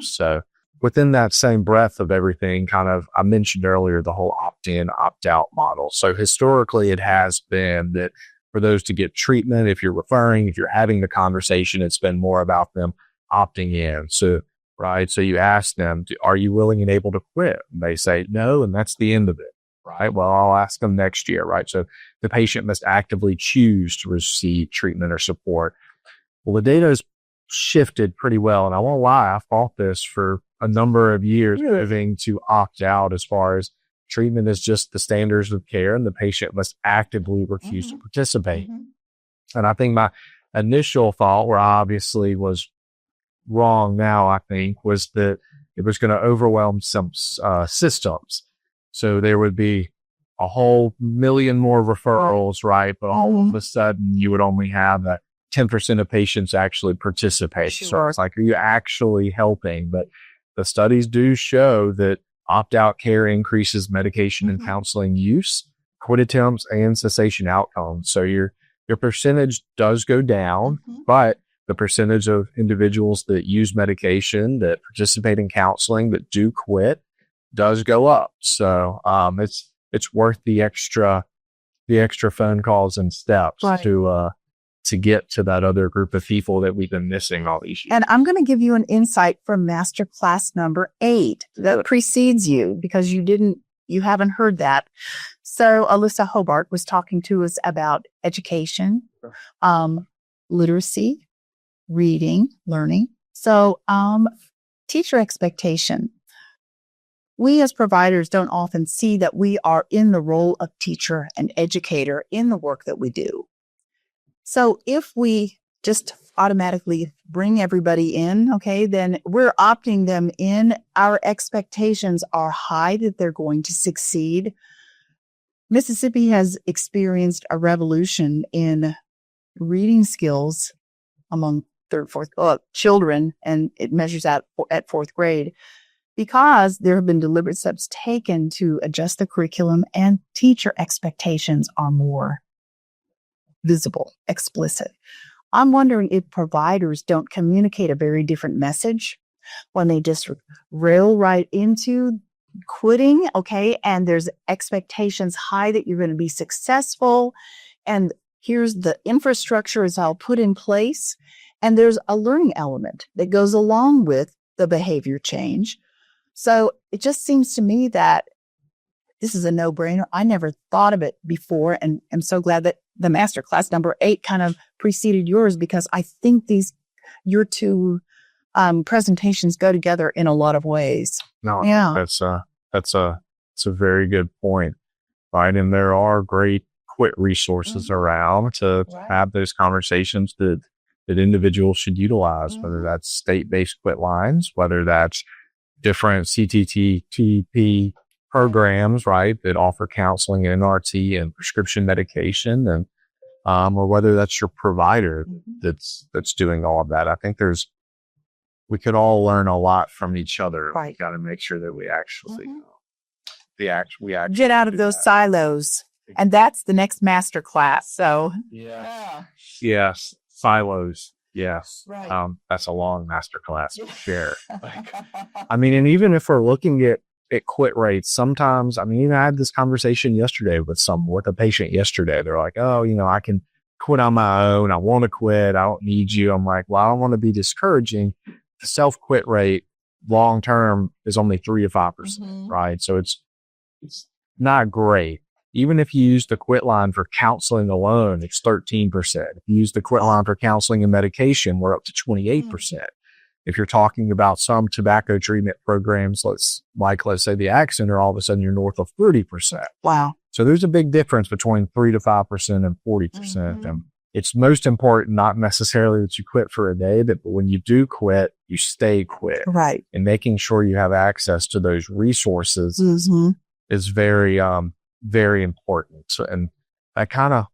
So within that same breadth of everything, I mentioned earlier the whole opt-in, opt-out model. So historically it has been that for those to get treatment, if you're referring, if you're having the conversation, it's been more about them opting in. So you ask them, are you willing and able to quit? And they say no, and that's the end of it, right? Well, I'll ask them next year, right? So the patient must actively choose to receive treatment or support. Well, the data has shifted pretty well. And I won't lie, I fought this for a number of years, moving to opt out as far as treatment is just the standards of care and the patient must actively refuse to participate. And I think my initial thought, where I obviously was wrong now, I think, was that it was going to overwhelm some systems. So there would be a whole million more referrals, right? But all of a sudden you would only have that 10% of patients actually participate. So it's like, are you actually helping? But the studies do show that opt-out care increases medication and counseling use, quit attempts, and cessation outcomes. So your percentage does go down, but the percentage of individuals that use medication, that participate in counseling, that do quit, does go up. So it's worth the extra phone calls and steps to get to that other group of people that we've been missing all these years. And I'm going to give you an insight from master class number 8 that precedes you because you haven't heard that. So Alyssa Hobart was talking to us about education, literacy, reading, learning. So, teacher expectation. We as providers don't often see that we are in the role of teacher and educator in the work that we do. So if we just automatically bring everybody in, okay, then we're opting them in. Our expectations are high that they're going to succeed. Mississippi has experienced a revolution in reading skills among third, fourth children, and it measures out at 4th grade because there have been deliberate steps taken to adjust the curriculum and teacher expectations are more visible, explicit. I'm wondering if providers don't communicate a very different message when they just rail right into quitting, okay, and there's expectations high that you're going to be successful, and here's the infrastructure is all put in place, and there's a learning element that goes along with the behavior change. So it just seems to me that this is a no-brainer. I never thought of it before, and I'm so glad that the master class number 8 kind of preceded yours because I think your two presentations go together in a lot of ways. No, yeah, that's a very good point, right? And there are great quit resources around to have those conversations that individuals should utilize, whether that's state-based quit lines, whether that's different CTT programs, right, that offer counseling and NRT and prescription medication, and or whether that's your provider that's doing all of that. I think we could all learn a lot from each other. Right. We got to make sure that we actually get out of those silos, and that's the next master class. So yes, silos. Yes, right. That's a long master class for sure. I mean, and even if we're looking at quit rates, sometimes, I mean, I had this conversation yesterday with a patient yesterday. They're like, oh, I can quit on my own. I want to quit. I don't need you. I'm like, well, I don't want to be discouraging. The self-quit rate long-term is only 3 to 5%, right? So it's not great. Even if you use the quit line for counseling alone, it's 13%. If you use the quit line for counseling and medication, we're up to 28%. If you're talking about some tobacco treatment programs, let's say the Ag Center, all of a sudden you're north of 30%. Wow. So there's a big difference between 3 to 5% and 40%. And it's most important, not necessarily that you quit for a day, but when you do quit, you stay quit. Right. And making sure you have access to those resources is very, very important. So, and that kind of,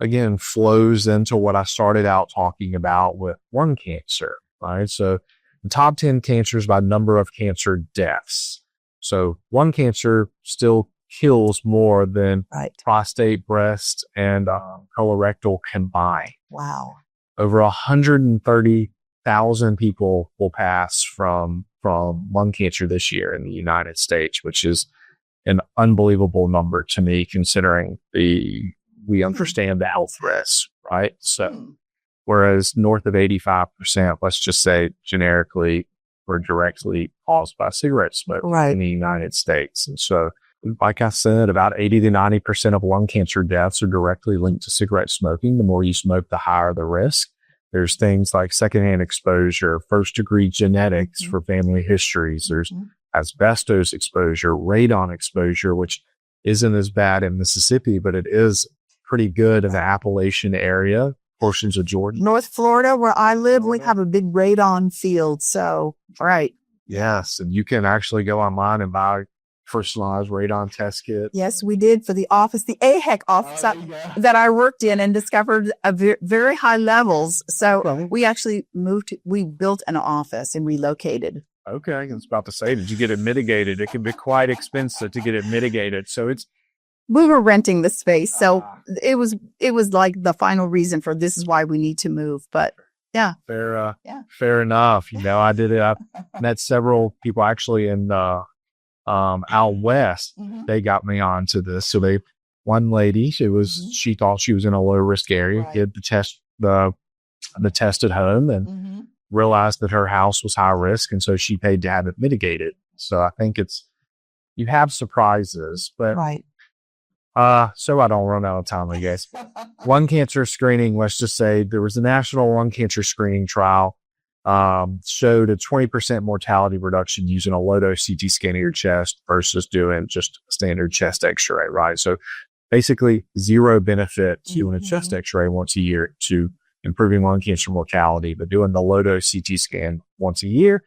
again, flows into what I started out talking about with lung cancer, right? So the top 10 cancers by number of cancer deaths. So lung cancer still kills more than prostate, breast, and colorectal combined. Wow. Over 130,000 people will pass from lung cancer this year in the United States, which is an unbelievable number to me, considering we understand the health risks, right? So, whereas north of 85%, let's just say generically or directly caused by cigarette smoke in the United States. And so like I said, about 80 to 90% of lung cancer deaths are directly linked to cigarette smoking. The more you smoke, the higher the risk. There's things like secondhand exposure, first degree genetics for family histories. There's asbestos exposure, radon exposure, which isn't as bad in Mississippi, but it is pretty good in the Appalachian area, portions of Georgia. North Florida, where I live, we have a big radon field. So, right. Yes. And you can actually go online and buy personalized radon test kits. Yes, we did for the office, the AHEC office that I worked in, and discovered very high levels. So we actually we built an office and relocated. Okay. I was about to say, did you get it mitigated? It can be quite expensive to get it mitigated. So we were renting the space. So it was like the final reason for this is why we need to move. But yeah. Fair enough. I did it. I met several people actually in, out west. They got me onto this. So one lady, she thought she was in a low risk area, did the test, the test at home, and realized that her house was high risk. And so she paid to have it mitigated. So I think you have surprises, but so I don't run out of time, I guess. Lung cancer screening, let's just say there was a national lung cancer screening trial, showed a 20% mortality reduction using a low-dose CT scan of your chest versus doing just a standard chest x-ray, right? So basically zero benefit to doing a chest x-ray once a year to improving lung cancer mortality, but doing the low-dose CT scan once a year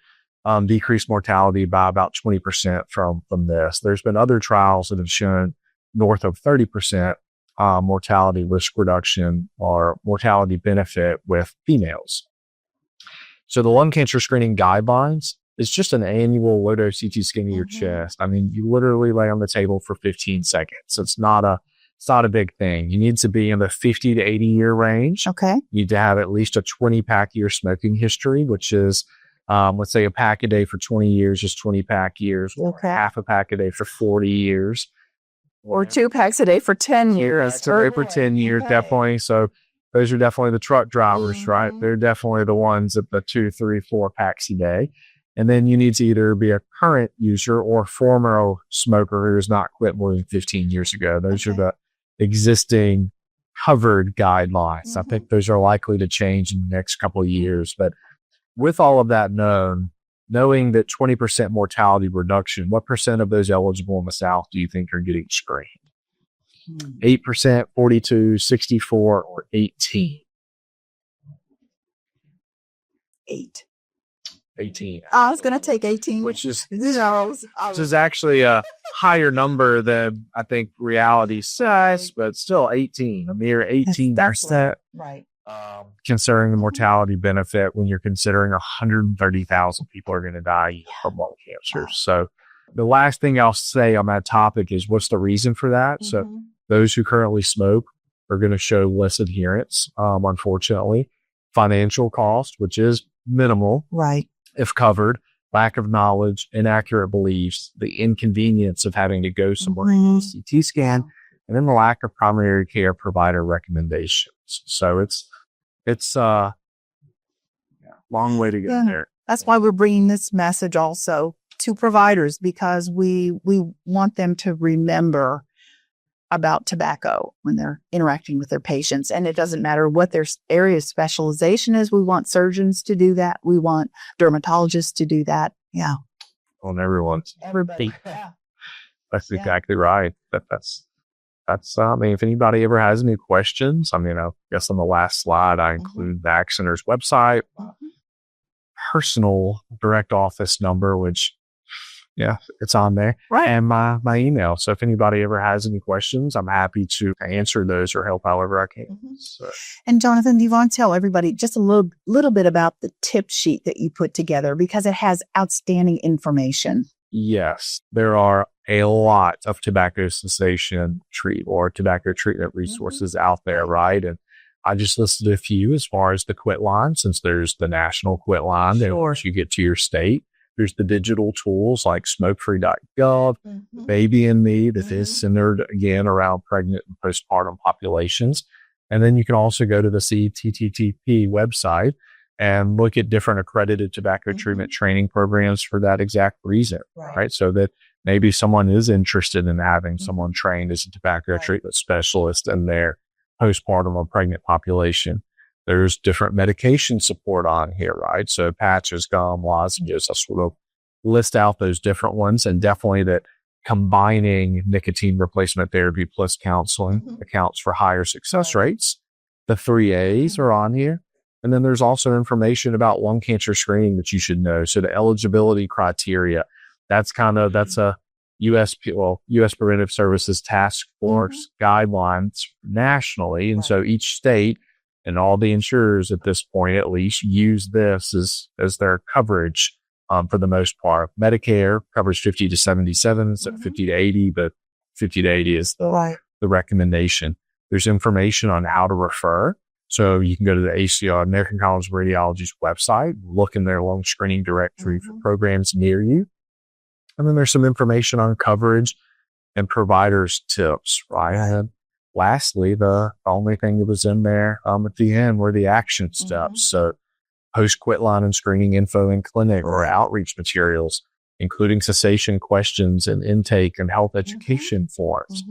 decreased mortality by about 20% from this. There's been other trials that have shown north of 30% mortality risk reduction or mortality benefit with females. So the lung cancer screening guidelines is just an annual low-dose CT scan of your chest. I mean, you literally lay on the table for 15 seconds. It's not a big thing. You need to be in the 50 to 80 year range. Okay. You need to have at least a 20 pack year smoking history, which is, let's say a pack a day for 20 years is 20 pack years, or half a pack a day for 40 years. Or 2 packs a day for 10 years. For 10 years, definitely. So those are definitely the truck drivers, right? They're definitely the ones at the 2, 3, 4 packs a day. And then you need to either be a current user or former smoker who has not quit more than 15 years ago. Those are the existing covered guidelines. I think those are likely to change in the next couple of years. But with all of that knowing that 20% mortality reduction, what percent of those eligible in the South do you think are getting screened? 8%, 42, 64, or 18? 18. I was going to take 18. Which is actually a higher number than I think reality says, but still 18, a mere 18%. Right. Considering the mortality benefit when you're considering 130,000 people are going to die from lung cancer. So the last thing I'll say on that topic is what's the reason for that? So those who currently smoke are going to show less adherence, unfortunately. Financial cost, which is minimal, right, if covered, lack of knowledge, inaccurate beliefs, the inconvenience of having to go somewhere to CT scan, and then the lack of primary care provider recommendations. So it's a long way to get there. That's why we're bringing this message also to providers, because we want them to remember about tobacco when they're interacting with their patients. And it doesn't matter what their area of specialization is. We want surgeons to do that. We want dermatologists to do that. Yeah. On everybody. Yeah. That's exactly right. That's I mean, if anybody ever has any questions, I mean, I guess on the last slide, I include the Act Center's website, personal direct office number, which, it's on there, right, and my email. So if anybody ever has any questions, I'm happy to answer those or help however I can. So. And Jonathan, do you want to tell everybody just a little bit about the tip sheet that you put together, because it has outstanding information? Yes, there are a lot of tobacco cessation or tobacco treatment resources out there, right? And I just listed a few as far as the quit line, since there's the national quit line that once you get to your state. There's the digital tools like smokefree.gov, Baby and Me, that is centered again around pregnant and postpartum populations. And then you can also go to the CTTP website and look at different accredited tobacco treatment training programs for that exact reason, right? So that maybe someone is interested in having someone trained as a tobacco treatment specialist in their postpartum or pregnant population. There's different medication support on here, right? So patches, gum, lozenges, I sort of list out those different ones, and definitely that combining nicotine replacement therapy plus counseling accounts for higher success rates. The 3 A's are on here. And then there's also information about lung cancer screening that you should know. So the eligibility criteria, that's a U.S. Preventive Services Task Force guidelines nationally. And so each state and all the insurers at this point, at least, use this as their coverage for the most part. Medicare covers 50 to 77, it's at 50 to 80, but 50 to 80 is the recommendation. There's information on how to refer. So you can go to the ACR, American College of Radiology's website, look in their lung screening directory for programs near you. And then there's some information on coverage and providers tips, right? And lastly, the only thing that was in there at the end were the action steps. So post-quit line and screening info in clinic or outreach materials, including cessation questions and intake and health education forms.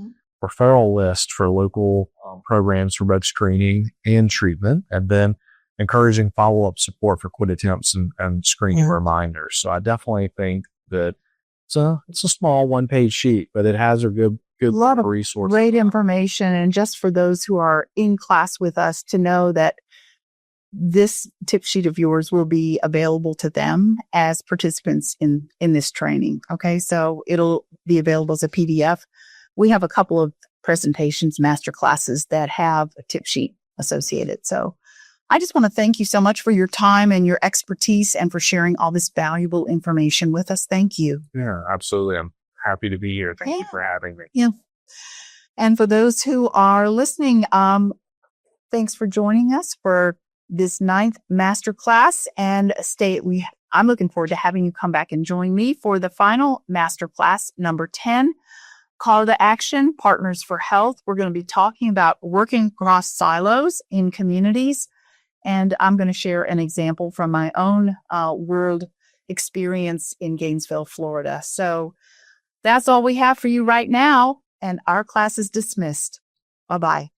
Referral list for local programs for both screening and treatment, and then encouraging follow-up support for quit attempts and screening reminders. So I definitely think that it's a small one-page sheet, but it has a good lot of resource. Great information. And just for those who are in class with us to know that this tip sheet of yours will be available to them as participants in this training. Okay. So it'll be available as a PDF. We have a couple of presentations, master classes that have a tip sheet associated. So I just want to thank you so much for your time and your expertise and for sharing all this valuable information with us. Thank you. Yeah, absolutely. I'm happy to be here. Thank you for having me. Yeah. And for those who are listening, thanks for joining us for this 9th master class, and I'm looking forward to having you come back and join me for the final master class, number 10. Call to action, Partners for Health. We're going to be talking about working across silos in communities. And I'm going to share an example from my own world experience in Gainesville, Florida. So that's all we have for you right now. And our class is dismissed. Bye-bye.